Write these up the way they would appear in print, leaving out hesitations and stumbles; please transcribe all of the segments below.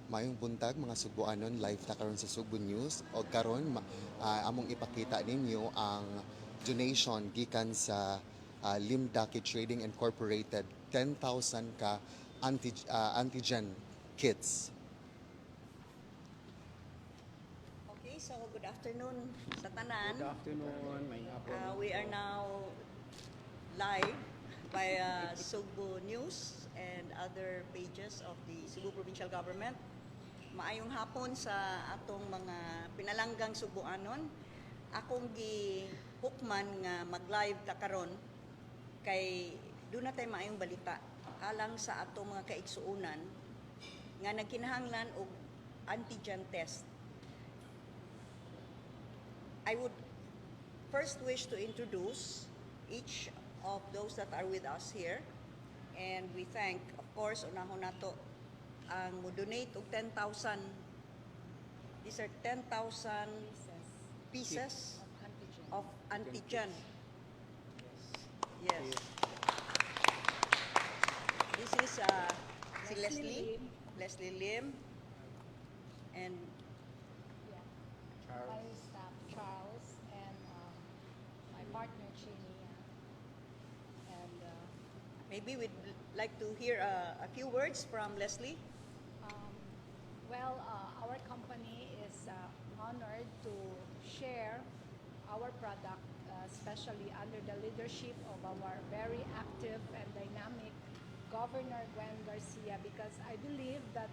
Mayong buntag mga Subuanon, live ta karon sa Subo News o karon among ipakita ninyo ang donation gikan sa Limdaki Trading Incorporated 10,000 ka antigen kits. Okay, so good afternoon sa tanan. Good afternoon, may hapon. We are now live via Sugbo News and other pages of the Cebu Provincial Government. Maayong hapon sa atong mga pinalanggang Subuanon. Akong gihukman nga mag-live ta karon kay doon na tayo maayong balita alang sa atong mga kaigsuunan nga nagkinahanglan og antigen test. I would first wish to introduce each of those that are with us here. And we thank, of course, unahon nato ang mo-donate og 10,000. These are 10,000 pieces of antigen. Yes. This is si Leslie Lim, and Charles. My staff, Charles, and my partner, Chini. And maybe we'd like to hear a few words from Leslie. our company is honored to share our product, especially under the leadership of our very active and dynamic Governor Gwen Garcia, because I believe that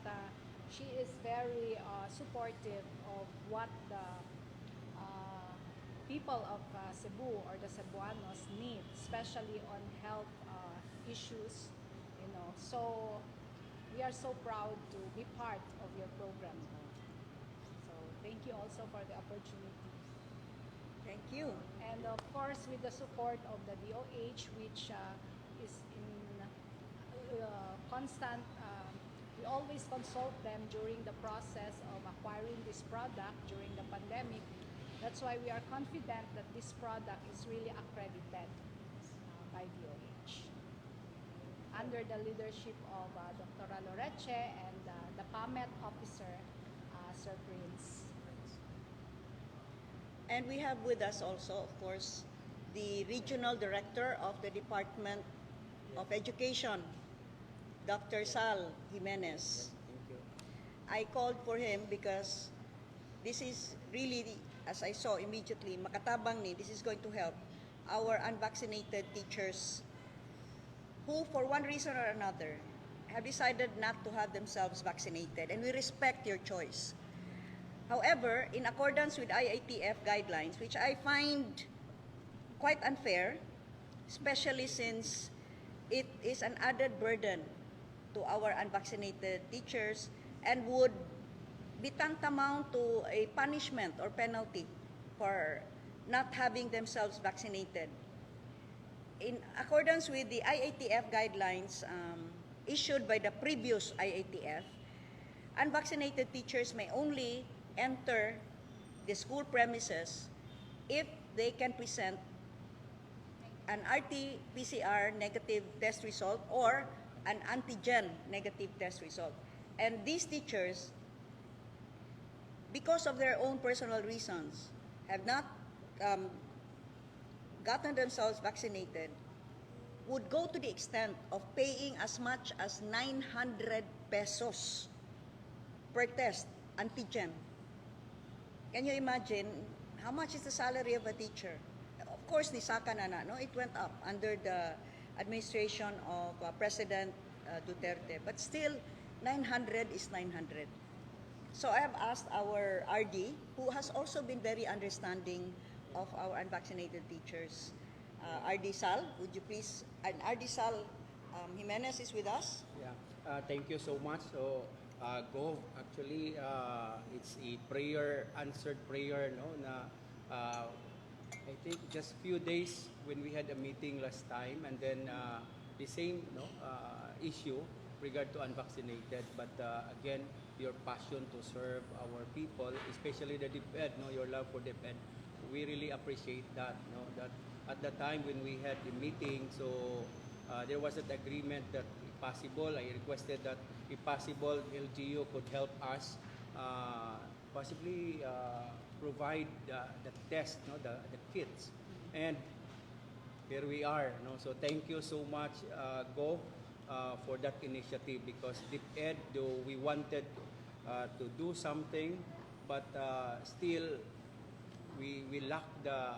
she is very supportive of what the people of Cebu or the Cebuanos need, especially on health issues. So we are so proud to be part of your program. So thank you also for the opportunity. Thank you. And of course, with the support of the DOH, which is in constant, we always consult them during the process of acquiring this product during the pandemic. That's why we are confident that this product is really accredited by DOH. Under the leadership of Dr. Loreche and the PAMET officer, Sir Prince. And we have with us also, of course, the Regional Director of the Department of Education, Dr. Sal Jimenez. Thank you. I called for him because this is really, as I saw immediately, makatabang ni, this is going to help our unvaccinated teachers who, for one reason or another, have decided not to have themselves vaccinated, and we respect your choice. However, in accordance with IATF guidelines, which I find quite unfair, especially since it is an added burden to our unvaccinated teachers and would be tantamount to a punishment or penalty for not having themselves vaccinated. In accordance with the IATF guidelines issued by the previous IATF, unvaccinated teachers may only enter the school premises if they can present an RT-PCR negative test result or an antigen negative test result. And these teachers, because of their own personal reasons, have not gotten themselves vaccinated, would go to the extent of paying as much as 900 pesos per test, antigen. Can you imagine how much is the salary of a teacher? Of course, nisaka na, no? It went up under the administration of President Duterte. But still, 900 is 900. So I have asked our RD, who has also been very understanding of our unvaccinated teachers. RD Sal, would you please, and RD Sal Jimenez is with us. Yeah. Thank you so much. So, Gov, actually, it's a prayer, answered prayer, no? Na, I think just few days when we had a meeting last time, and then the same, issue regard to unvaccinated. But again, your passion to serve our people, especially the DepEd, your love for DepEd, we really appreciate that. That at the time when we had the meeting, so there was an agreement that if possible, I requested that if possible, LGU could help us possibly provide the test, no, the kits. And here we are. No? So thank you so much, Go, for that initiative, because DepEd, though we wanted to do something, but still we lack the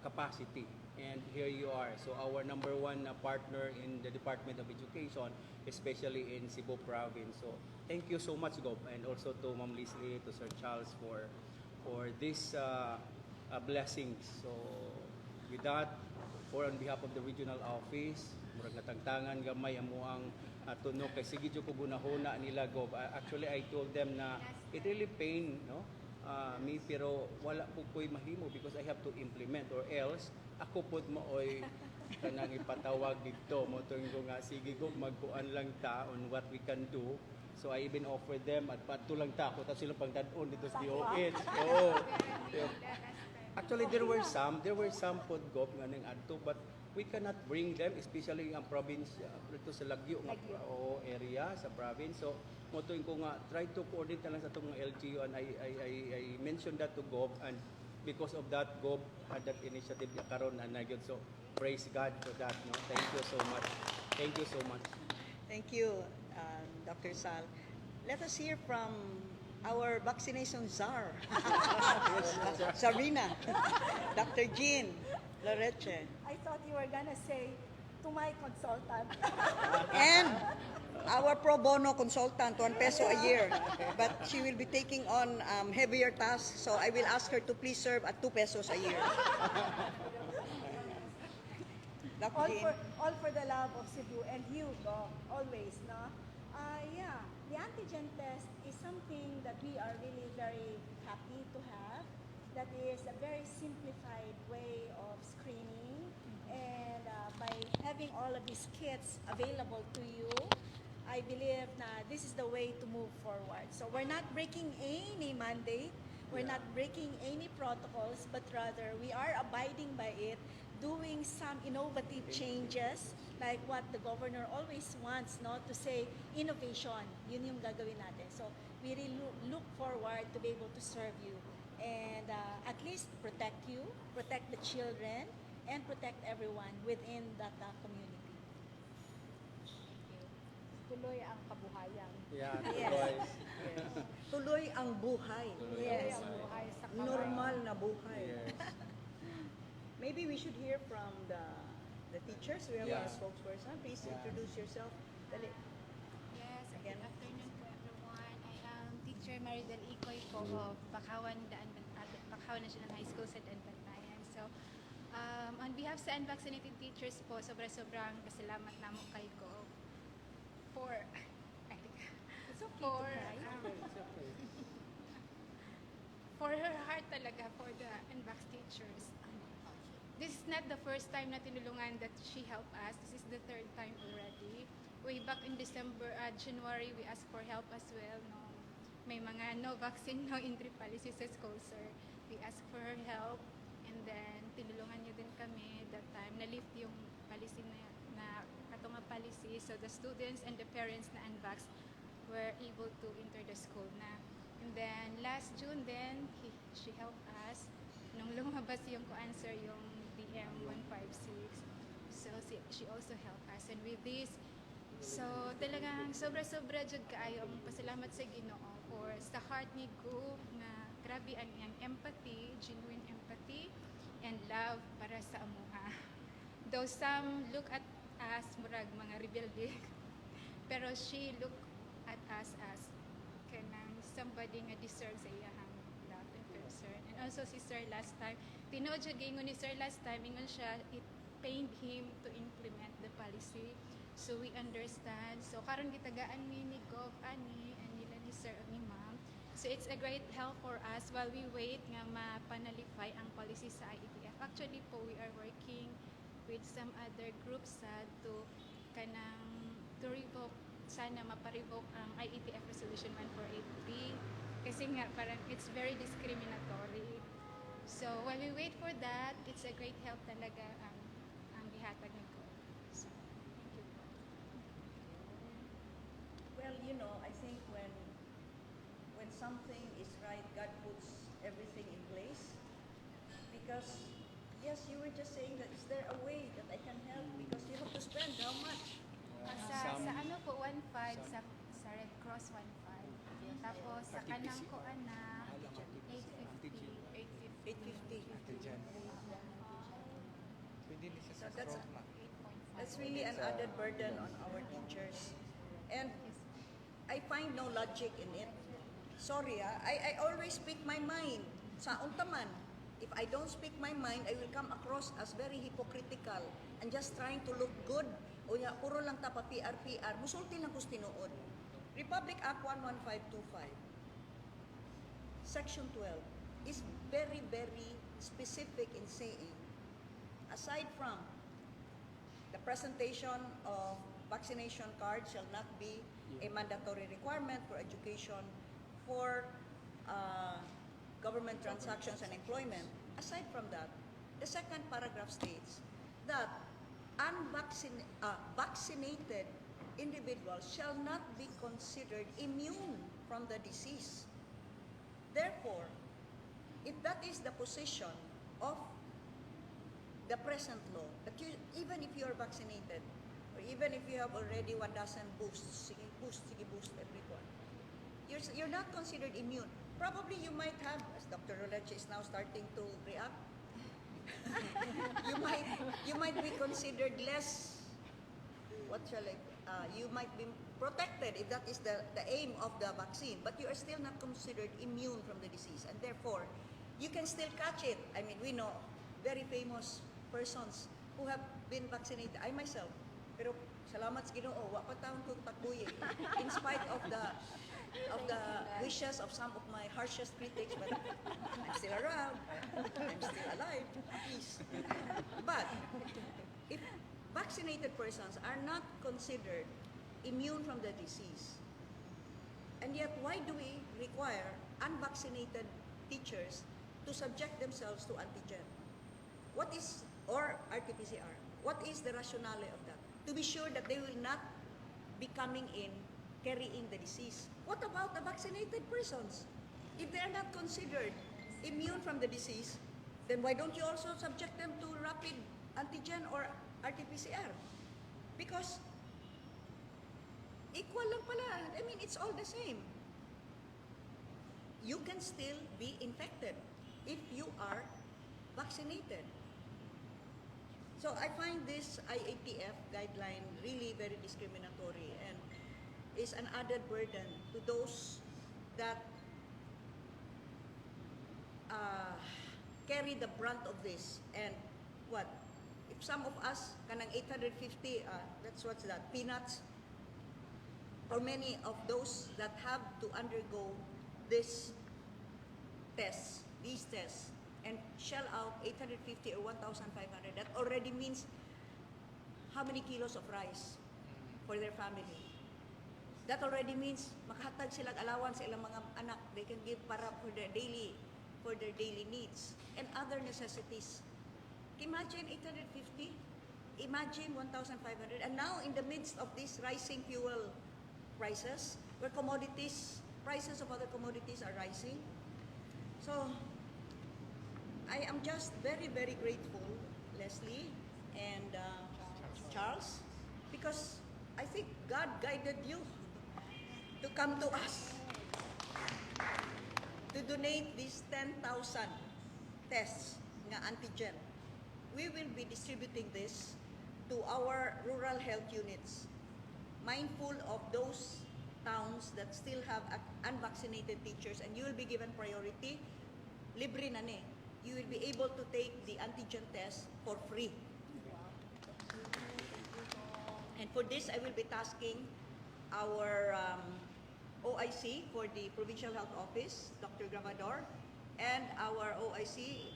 capacity. And here you are. So our number one partner in the Department of Education, especially in Cebu Province. So thank you so much, Gob, and also to Ma'am Leslie, to Sir Charles for this blessings. So with that, for on behalf of the regional office, murag natangtangan gamay amo ang tunok kay sige jud ko gunahuna nila, Gob. Actually, I told them na it really pain, no? Me, pero wala po ko'y mahimo because I have to implement, or else ako pod mo oy kanang ipatawag dito mo tuwing ko nga sige ko magkuan lang ta on what we can do. So I even offer them at patulang ta ako ta sila pang dadon dito sa DOH. Oo. Actually there were some pod, Gob, nga ning adto, but we cannot bring them, especially ang province dito sa Lagyo nga area sa province. So mo tuwing ko nga try to coordinate na lang sa itong LGU, and I mentioned that to Gob, and because of that, Gob had that initiative karon and nagyod. So praise God for that. No, thank you so much. Thank you so much. Thank you, Dr. Sal. Let us hear from our vaccination czar, Sarina, Dr. Jean Loreche, I thought you were gonna say to my consultant. and our pro bono consultant, 1 peso a year. But she will be taking on heavier tasks, so I will ask her to please serve at 2 pesos a year. Dr. Jean. All for the love of Cebu, and you go always, no? Yeah, the antigen test is something that we are really very happy to have. That is a very simplified way of screening, and by having all of these kits available to you, I believe na this is the way to move forward. So we're not breaking any mandate, we're not breaking any protocols, but rather we are abiding by it, doing some innovative changes, like what the governor always wants, no, to say innovation, yun yung gagawin natin. So we really look forward to be able to serve you, and at least protect you, protect the children, and protect everyone within that community. Tuloy ang kabuhayan. Yeah, Yes. boys. Tuloy ang buhay. Tuloy Yes. ang buhay sa kamay. Normal na buhay. Yes. Maybe we should hear from the teachers. We have Yeah. a spokesperson. Please Yeah. introduce yourself. Dali. Yes, Again. good afternoon po everyone. I am Teacher Maridel Ikoy po of Bakawan National High School, St. Bantayan. So, on behalf sa unvaccinated teachers po, sobrang pasalamat namo kay ko for It's okay for to cry. It's okay. for her heart talaga for the unvax teachers. This is not the first time na tinulungan that she helped us. This is the third time already. Way back in January, we asked for help as well. No, may mga no vaccine, no entry policy sa school, sir. We asked for her help, and then tinulungan niya din kami that time. Na-lift yung policy na katunga policy, so the students and the parents na unvax were able to enter the school na. And then last June then, she helped us nung lumabas yung answer yung DM 156. So she also helped us, and with this, so talagang sobra jud kaayo ang pasalamat sa Ginoo for sa heart ni Go na grabe ang iyang empathy, genuine empathy and love para sa amuha. Though some look at us murag mga rebelde, pero she look at us as kanang somebody nga deserves sa iyang love and concern. And also si Sir last time, tinuod siya gingon ni Sir last time, ingon siya, it pained him to implement the policy. So we understand. So karon gitagaan ni Gov ani and nila ni Sir o ni Ma'am. So it's a great help for us while we wait nga mapanalify ang policy sa IETF. Actually po, we are working with some other groups to revoke, sana maparevoke ang IETF Resolution 1483 kasi nga parang it's very discriminatory. So while we wait for that, it's a great help talaga ang gihatag ni Gov. So, thank you po. Well, something is right, God puts everything in place. Because, yes, you were just saying that is there a way that I can help? Because you have to spend how much? Sa ano po 1.5 sa Red Cross 1.5. Tapos sa kanang ko ana 850. 850. Pwede ni siya So sa that's stroke na. 8.5. That's really an added burden on our teachers. And I find no logic in it. Sorry, I always speak my mind. Sa untaman, if I don't speak my mind, I will come across as very hypocritical and just trying to look good. O ya, puro lang tapa PR. Musulti lang kus tinuod. Republic Act 11525, Section 12, is very, very specific in saying, aside from the presentation of vaccination card shall not be a mandatory requirement for education for government transactions and employment. Aside from that, the second paragraph states that vaccinated individuals shall not be considered immune from the disease. Therefore, if that is the position of the present law, that you, even if you are vaccinated, or even if you have already 1 dozen boosts, sige boost everyone, you're not considered immune. Probably you might have, as Dr. Roleche is now starting to react, you might be considered less, what shall I, you might be protected if that is the aim of the vaccine, but you are still not considered immune from the disease, and therefore, you can still catch it. I mean, we know very famous persons who have been vaccinated. I myself, pero salamat sa Ginoo, wa pa taon ko takbuyin, in spite of the wishes of some of my harshest critics, but I'm still around, I'm still alive, please. But if vaccinated persons are not considered immune from the disease, and yet why do we require unvaccinated teachers to subject themselves to antigen? What is, or RT-PCR, what is the rationale of that? To be sure that they will not be coming in carrying the disease. What about the vaccinated persons? If they are not considered immune from the disease, then why don't you also subject them to rapid antigen or RT-PCR? Because equal lang pala. I mean, it's all the same. You can still be infected if you are vaccinated. So I find this IATF guideline really very discriminatory and is an added burden to those that carry the brunt of this. And what? If some of us, kanang 850, that's what's that, peanuts, for many of those that have to undergo these tests, and shell out 850 or 1,500, that already means how many kilos of rice for their family. That already means makahatag silang allowance sa ilang mga anak. They can give para for their daily needs and other necessities. Imagine 850, imagine 1,500, and now in the midst of these rising fuel prices, where prices of other commodities are rising. So, I am just very, very grateful, Leslie and Charles, because I think God guided you to come to us to donate these 10,000 tests nga antigen. We will be distributing this to our rural health units, mindful of those towns that still have unvaccinated teachers, and you will be given priority. Libre na ni. You will be able to take the antigen test for free. And for this, I will be tasking our OIC for the Provincial Health Office, Dr. Gravador, and our OIC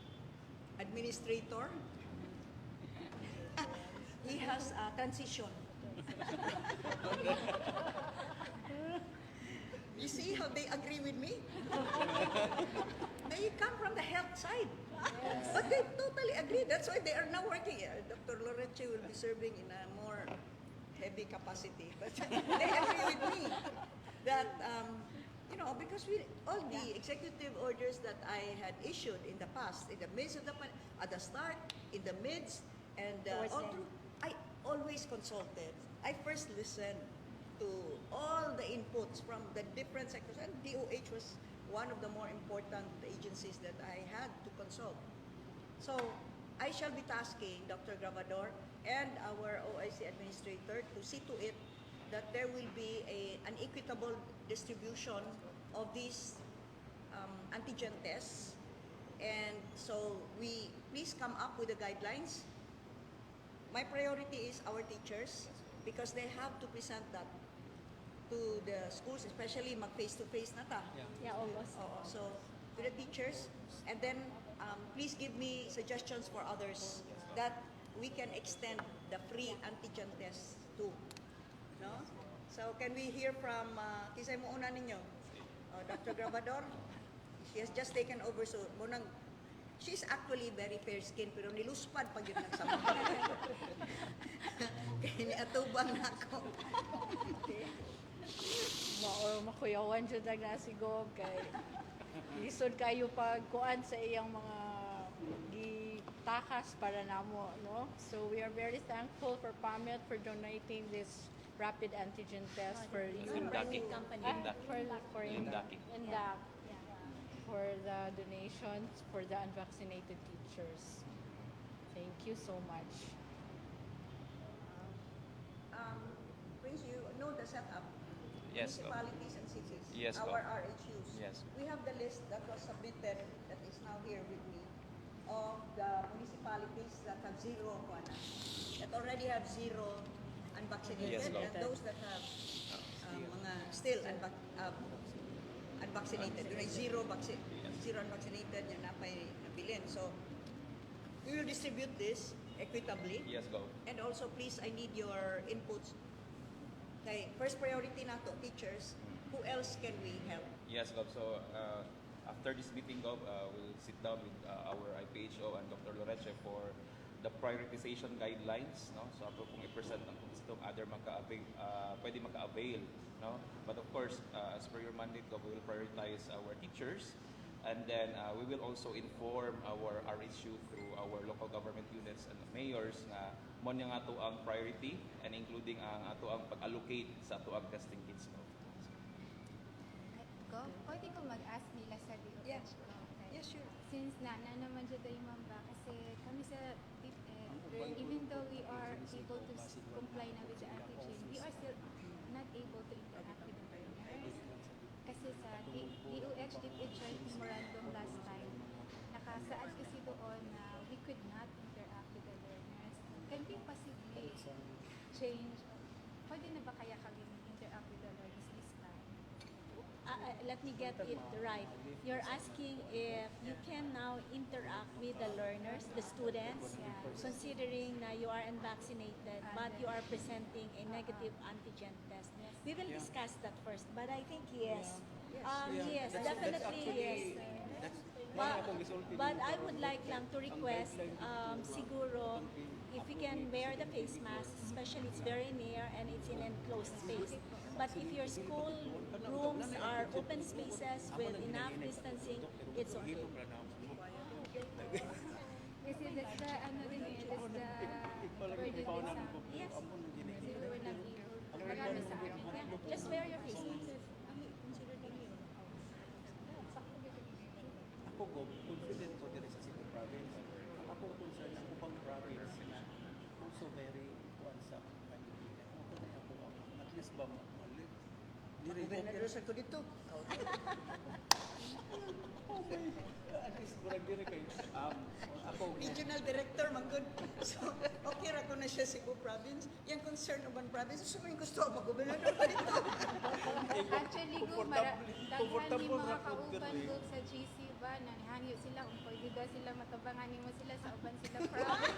administrator. He has a transition. You see how they agree with me? They come from the health side. But they totally agree. That's why they are now working. Dr. Loreche will be serving in a more heavy capacity. But they agree with me that, because all the executive orders that I had issued in the past, in the midst of at the start, in the midst, and Towards all the end. through, I always consulted. I first listened to all the inputs from the different sectors, and DOH was one of the more important agencies that I had to consult. So I shall be tasking Dr. Gravador and our OIC administrator to see to it that there will be an equitable distribution of these antigen tests. And so we please come up with the guidelines. My priority is our teachers because they have to present that to the schools, especially mag face-to-face na ta. Yeah, almost. Oo, so to the teachers, and then please give me suggestions for others that we can extend the free antigen test to. No? So can we hear from, kisay mo una ninyo? Dr. Gravador? She has just taken over, so munang, she's actually very fair-skinned, pero niluspad pag yun nagsama. Kaya niatubang na ako. Makuyawan jud ang nasigog kay lisod kayo pag kuan sa iyang mga gitakas para namo, no? So we are very thankful for PAMET for donating this rapid antigen test for you. Private company. For Indaki. Indak. For the donations for the unvaccinated teachers. Thank you so much. Prince, you know the setup. Yes, Municipalities and cities. Yes, Our RHUs. Yes. We have the list that was submitted, that is now here with me, of the municipalities that have zero kuana, that already have zero unvaccinated, Yes, and those that have mga still unvaccinated. Yun ay zero unvaccinated, yan napay nabilin. So, we will distribute this equitably. Yes, go. And also, please, I need your inputs. Okay, first priority na to, teachers. Who else can we help? Yes, Gov. So, after this meeting, Gov, we'll sit down with our IPHO and Dr. Loreche for the prioritization guidelines. No? So, ako kung i-present ang kung gusto other pwede maka-avail. No? But of course, as per your mandate, Gov, we will prioritize our teachers. And then we will also inform our RHU through our local government units and mayors na mo nga ato ang priority and including ang ato ang pag-allocate sa ato ang testing kits. No? Go, pwede ko mag-ask nila sa DOH Yeah. ko. Okay. Yes, sure. Since na naman dyan tayo mamba, kasi kami sa even though we are able to comply na with the antigen, we are still not able to interact with the learners. Kasi sa DOH DepEd Joint Memorandum last time, nakasaad kasi doon na we could not interact with the learners. Can we possibly change? Pwede na ba kaya kami interact with the learners this time? Let me get it right. You're asking if you can now interact with the learners, the students, considering na you are unvaccinated, but you are presenting a negative antigen test. We will discuss that first, but I think yes. Yes, definitely yes. But I would like lang to request, siguro, if we can wear the face mask, especially it's very near and it's in enclosed space. But if your school rooms are open spaces with enough distancing, it's okay. Kasi that's the, ano din eh, that's the burden din sa Yes. kasi we were not able. Marami sa amin. Yeah, just wear your face mask. Ako go, confident ko din sa Cebu province. Ako concerned ako pang province na also very kuan sa kanilang. Ako na ako at least ba mali. Dire ko Gobernador ko dito. at least murag dire kay ako Regional Director, manggod. So, okay ra ko na siya Cebu Province. Yung concern uban province, so may gusto ako mag-gobernador pa dito. Actually, go, daghan ni mga kauban go sa GC ba, nanghangyo sila kung pwede ba sila matabangan mo sila sa uban sila province.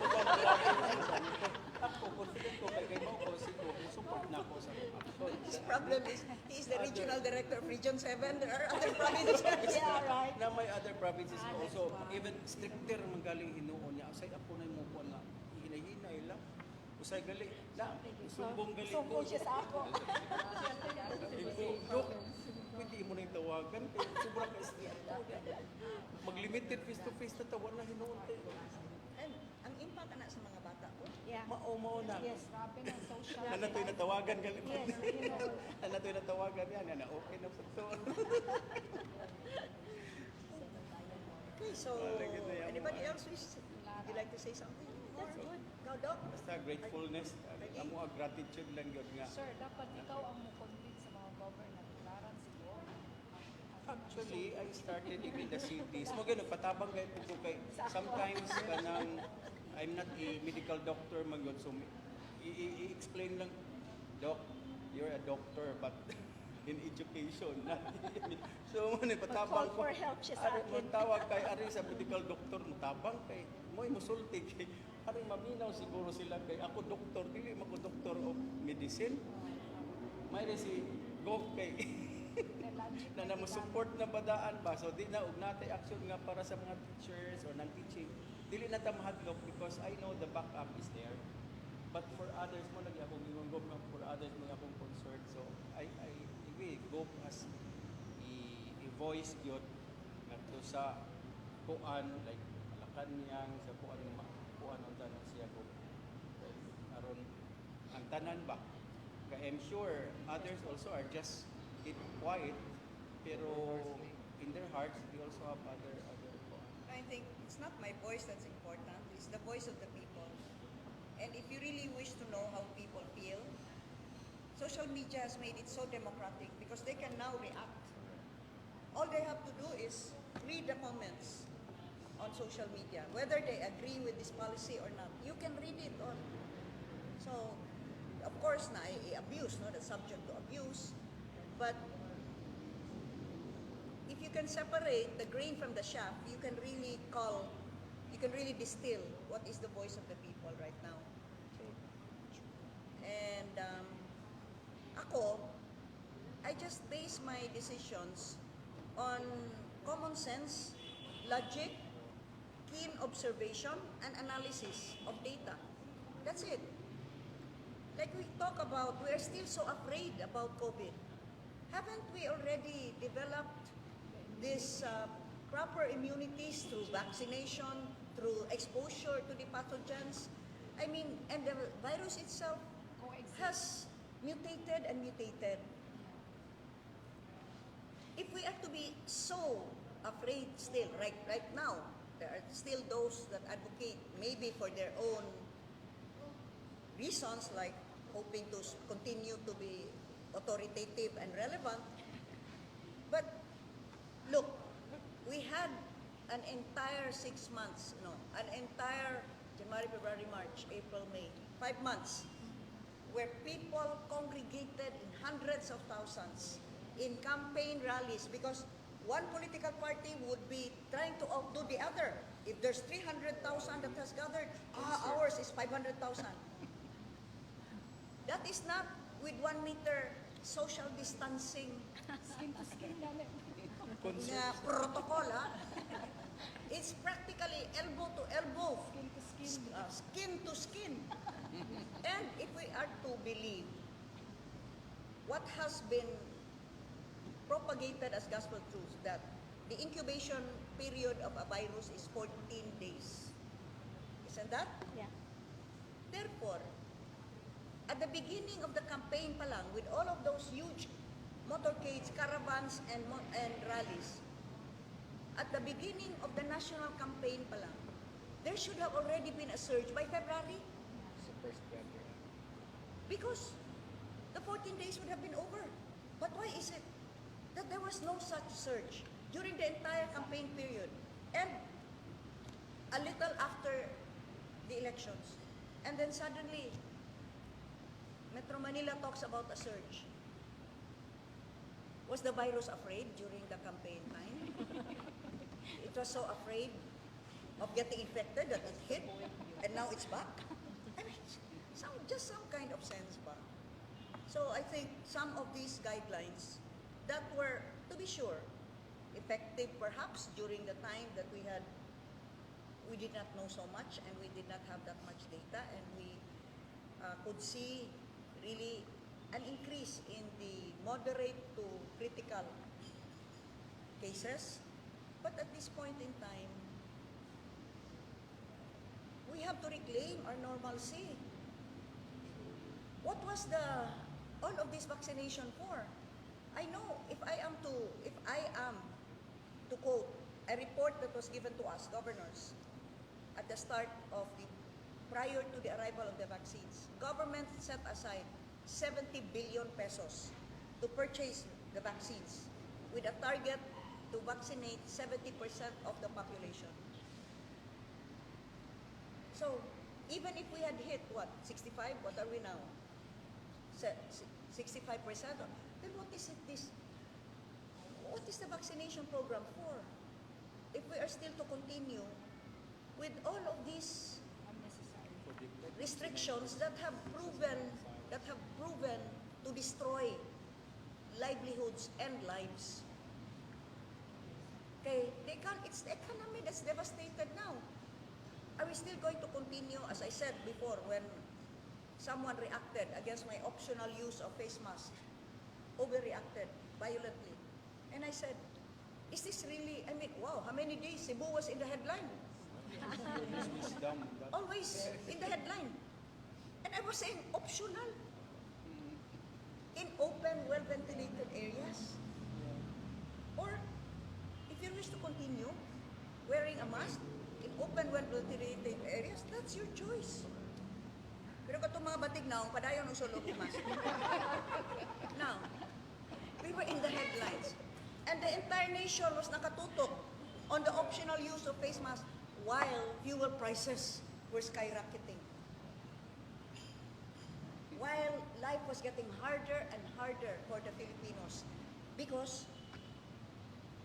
ako confident ko kay mo ko Cebu support na ako sa ako. His problem is, he is the Regional Director of Region 7. There are other provinces. Yeah, right. Na may other provinces also even stricter man galing hinuon niya aside ako na mo kuan na hinay-hinay lang usay gali na sumbong gali ko Sumbong siya sa ako. Dok, pwede mo na yung tawag tawagan kay sobrang ka-stricto. Mag-limited face-to-face na tawa na hinuon kayo. And ang impact na sa mga bata po. Yeah. Mao na. Yes. Grabe ng social Natoy na tawagan galing. Yes, you know. Natoy na tawagan yan. Yan, okay na po to. Okay, so Malagyan na yan. anybody else would you like to say something? That's good. Ikaw, Doc? Basta gratefulness. Amo ang gratitude lang yun nga. Sir, dapat ikaw ang mukonvince sa mga governor klaran siguro. Actually, I started in the cities. Mo ganun, patabang kayo po kay sometimes kanang I'm not a medical doctor man yun. So i-explain lang, Doc, you're a doctor but in education. So mo patabang Call for help siya sa Ari, akin. tawag kay Ari sa medical doctor, mutabang kay mo'y musulti kay Ari maminaw siguro sila kay ako doktor, dili man ko doktor of medicine. May si go kay na namusupport na badaan ba so di na og natay action nga para sa mga teachers or non-teaching dili na ta mahadlok because I know the backup is there but for others mo lagi akong gingon nga for others mo akong concern so I we go as i-voice gyud ngadto sa kuan like Malacanang sa kuan unta na siya ko aron ang tanan ba kay I'm sure others also are just keep quiet, pero in their hearts, they also have other. I think it's not my voice that's important, it's the voice of the people. And if you really wish to know how people feel, social media has made it so democratic because they can now react. All they have to do is read the comments on social media, whether they agree with this policy or not. You can read it on. So, of course, na abuse, no, that's subject to abuse. But if you can separate the grain from the chaff, you can really distill what is the voice of the people right now. And ako, I just base my decisions on common sense, logic, keen observation, and analysis of data. That's it. Like we talk about, we are still so afraid about COVID. Haven't we already developed this proper immunities through vaccination, through exposure to the pathogens? I mean, and the virus itself has mutated and mutated. If we are to be so afraid still, right now, there are still those that advocate maybe for their own reasons, like hoping to continue to be authoritative and relevant. But look, we had an entire 6 months, an entire January, February, March, April, May, 5 months, where people congregated in hundreds of thousands in campaign rallies because one political party would be trying to outdo the other. If there's 300,000 that has gathered, ours is 500,000. That is not with 1 meter social distancing Skin to skin namin. na protocol, ha? It's practically elbow to elbow, Skin to skin. skin to skin. And if we are to believe what has been propagated as gospel truth, that the incubation period of a virus is 14 days. Isn't that? Yeah. Therefore, at the beginning of the campaign pa lang, with all of those huge motorcades, caravans, and rallies, at the beginning of the national campaign pa lang, there should have already been a surge by February. Because the 14 days would have been over. But why is it that there was no such surge during the entire campaign period and a little after the elections? And then suddenly, Metro Manila talks about a surge. Was the virus afraid during the campaign time? It was so afraid of getting infected that it hit, and now it's back? I mean, just some kind of sense ba? So I think some of these guidelines that were, to be sure, effective perhaps during the time that we did not know so much and we did not have that much data, and we could see really an increase in the moderate to critical cases. But at this point in time, we have to reclaim our normalcy. What was all of this vaccination for? I know if I am to quote a report that was given to us, governors, at the start of prior to the arrival of the vaccines, government set aside 70 billion pesos to purchase the vaccines with a target to vaccinate 70% of the population. So, even if we had hit, 65? What are we now? 65%? Then what is the vaccination program for? If we are still to continue with all of these restrictions that have proven to destroy livelihoods and lives. Okay, it's the economy that's devastated now. Are we still going to continue, as I said before, when someone reacted against my optional use of face mask, overreacted violently. And I said, is this really, wow, how many days Cebu was in the headline? Always in the headline. And I was saying optional in open, well-ventilated areas. Or if you wish to continue wearing a mask in open, well-ventilated areas, that's your choice. Pero katong mga batig na, padayon ng sulog ng mask. Now, we were in the headlines. And the entire nation was nakatutok on the optional use of face masks while fuel prices were skyrocketing. While life was getting harder and harder for the Filipinos because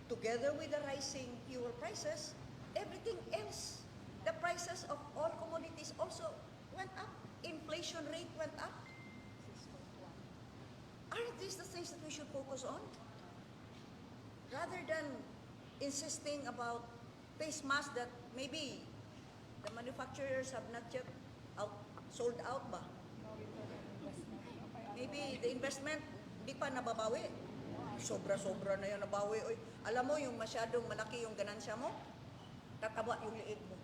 together with the rising fuel prices, everything else, the prices of all commodities also went up. Inflation rate went up. Aren't these the things that we should focus on? Rather than insisting about face masks that maybe the manufacturers have not yet sold out ba? Maybe the investment di pa nababawi. Sobra-sobra na yan nabawi. Oy, alam mo yung masyadong malaki yung ganansya mo, tataba yung liig mo.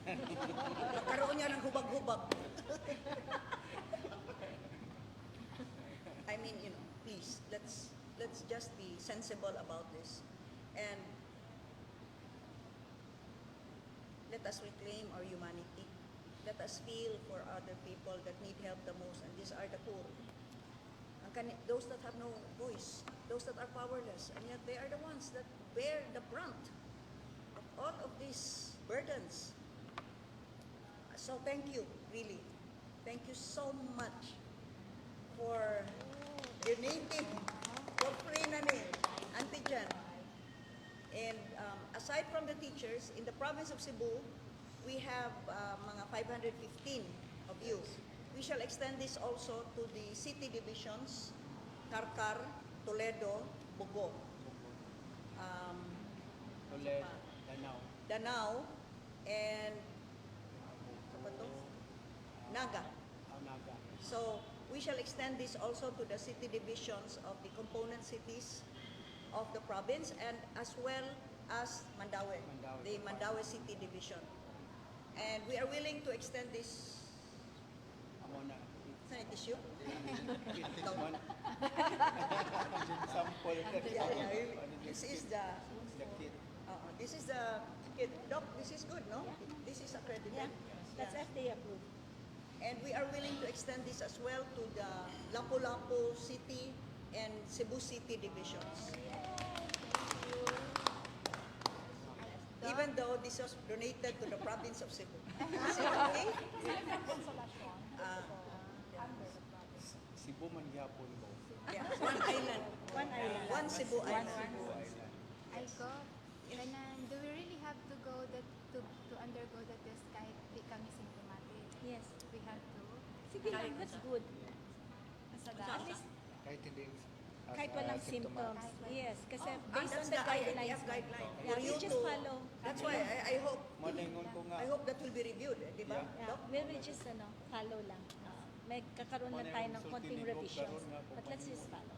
Nagkaroon niya ng hubag-hubag. I mean, please, let's just be sensible about this. And let us reclaim our humanity. Let us feel for other people that need help the most, and these are the poor. Those that have no voice, those that are powerless, and yet they are the ones that bear the brunt of all of these burdens. So thank you, really. Thank you so much for donating for free na ni antigen. And aside from the teachers, in the province of Cebu, we have mga 515 of you. We shall extend this also to the city divisions, Karkar, Toledo, Bogo, Toledo, Danao, and Naga. Naga. So we shall extend this also to the city divisions of the component cities of the province and as well as Mandaue, the Mandaue City Division. And we are willing to extend this. Saan yung tissue? Sample. This is the kit. Doc, this is good, no? This is accredited. That's FDA approved. And we are willing to extend this as well to the Lapu-Lapu City and Cebu City divisions. Even though this was donated to the province of Cebu. Is it okay? Cebu man gyapon mo. Yeah, one island. One Cebu island. I go. Do we really have to go to undergo the test kahit di kami symptomatic? Yes. We have to. Sige lang, that's good. At least Kahit hindi Kahit walang symptoms. Yes, kasi based on That's the the guidelines. IATF guideline. Yeah, For we you just to- follow. That's why I hope Maningon ko nga. I hope that will be reviewed, di ba? Yeah, Doc? we will just follow lang. May kakaroon lang tayo ng konting revisions. But let's just follow.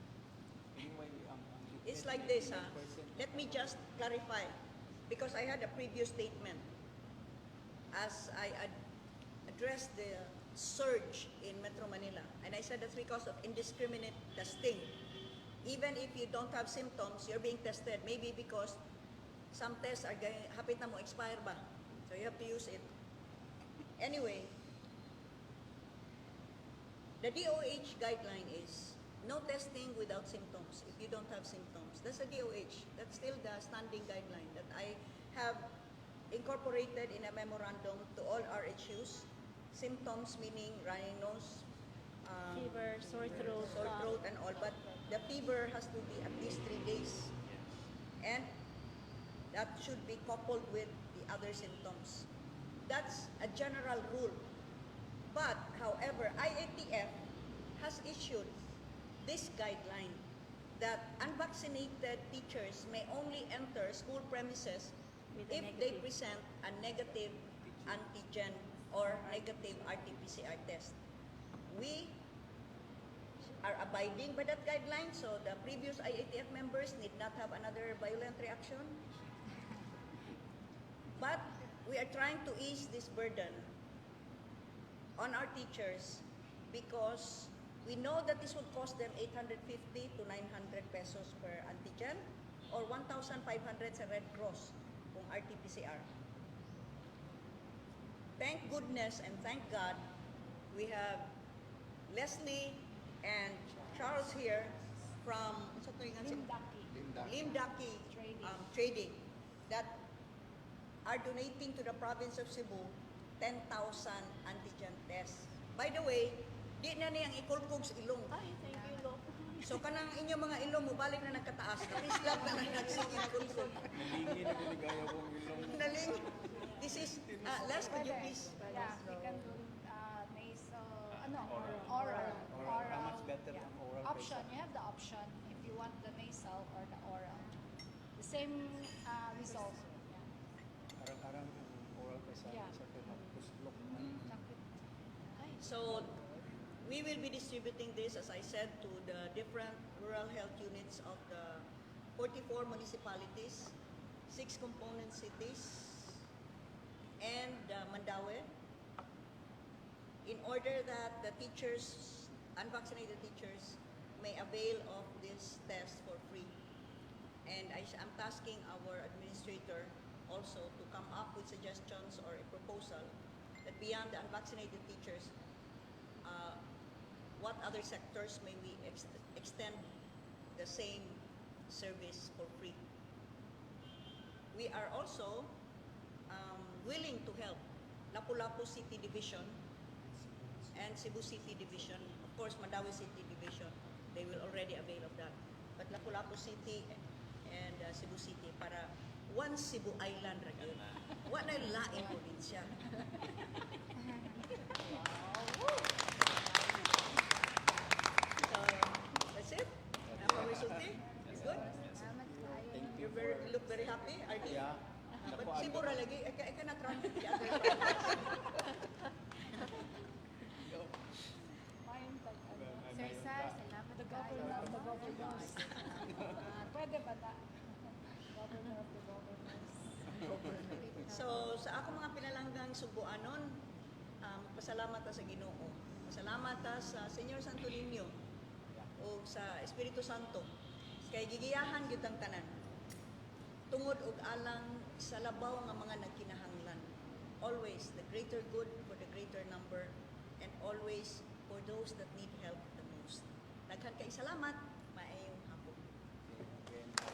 It's like this, ha? let me just clarify, because I had a previous statement as I addressed the surge in Metro Manila, and I said that's because of indiscriminate testing. Even if you don't have symptoms, you're being tested. Maybe because some tests are hapit na mo expire ba, so you have to use it. Anyway, the DOH guideline is no testing without symptoms if you don't have symptoms. That's the DOH. That's still the standing guideline that I have incorporated in a memorandum to all RHUs. Symptoms meaning runny nose, Fever, sore throat, and all. But the fever has to be at least 3 days. And that should be coupled with the other symptoms. That's a general rule. But, however, IATF has issued this guideline that unvaccinated teachers may only enter school premises With a if they negative. present a negative antigen or negative RT-PCR test. We are abiding by that guideline, so the previous IATF members need not have another violent reaction. But we are trying to ease this burden on our teachers because we know that this will cost them 850 to 900 pesos per antigen or 1,500 sa Red Cross kung RT-PCR. Thank goodness and thank God we have Leslie and Charles here from Limdaki Trading that are donating to the province of Cebu 10,000 antigen tests. By the way, di na niyang ikulkog sa ilong. Ay, thank you, Lord. So kanang inyong mga ilong mo balik na nagkataas. Tapos lang na nagsige ikulkog. Nalingi na binigaya kong ilong. Naling. This is Les, could you please? Yeah, we can do oral. How much better ang oral Option, kaysa- you have the option if you want the nasal or the oral. The same result. Arang-arang ang oral kaysa Yeah. sa kuslok. So we will be distributing this, as I said, to the different rural health units of the 44 municipalities, 6 component cities, and Mandaue, in order that the teachers, unvaccinated teachers, may avail of this test for free. And I'm tasking our administrator also to come up with suggestions or a proposal that beyond the unvaccinated teachers, what other sectors may we extend the same service for free. We are also willing to help Lapu-Lapu City Division and Cebu City Division. Of course, Mandaue City Division, they will already avail of that. But Lapu-Lapu City and Cebu City para one Cebu Island ra gyud. Wa na laing probinsya. So, that's it. Napamasulti? It's good? You look very happy, RD? Yeah. But Cebu ra lagi, I cannot run to the other provinces. Sir Sar, salamat The kayo. governor of the governors. Pwede ba na? Governor of the governors. So, sa ako mga pinalanggang Subuanon, pasalamat ta sa Ginoo. Pasalamat ta sa Senyor Santo Niño o sa Espiritu Santo. Kay gigiyahan gyud ang tanan. Tungod og alang sa labaw nga mga nagkinahanglan. Always the greater good for the greater number and always for those that need help the most. Daghan kay salamat.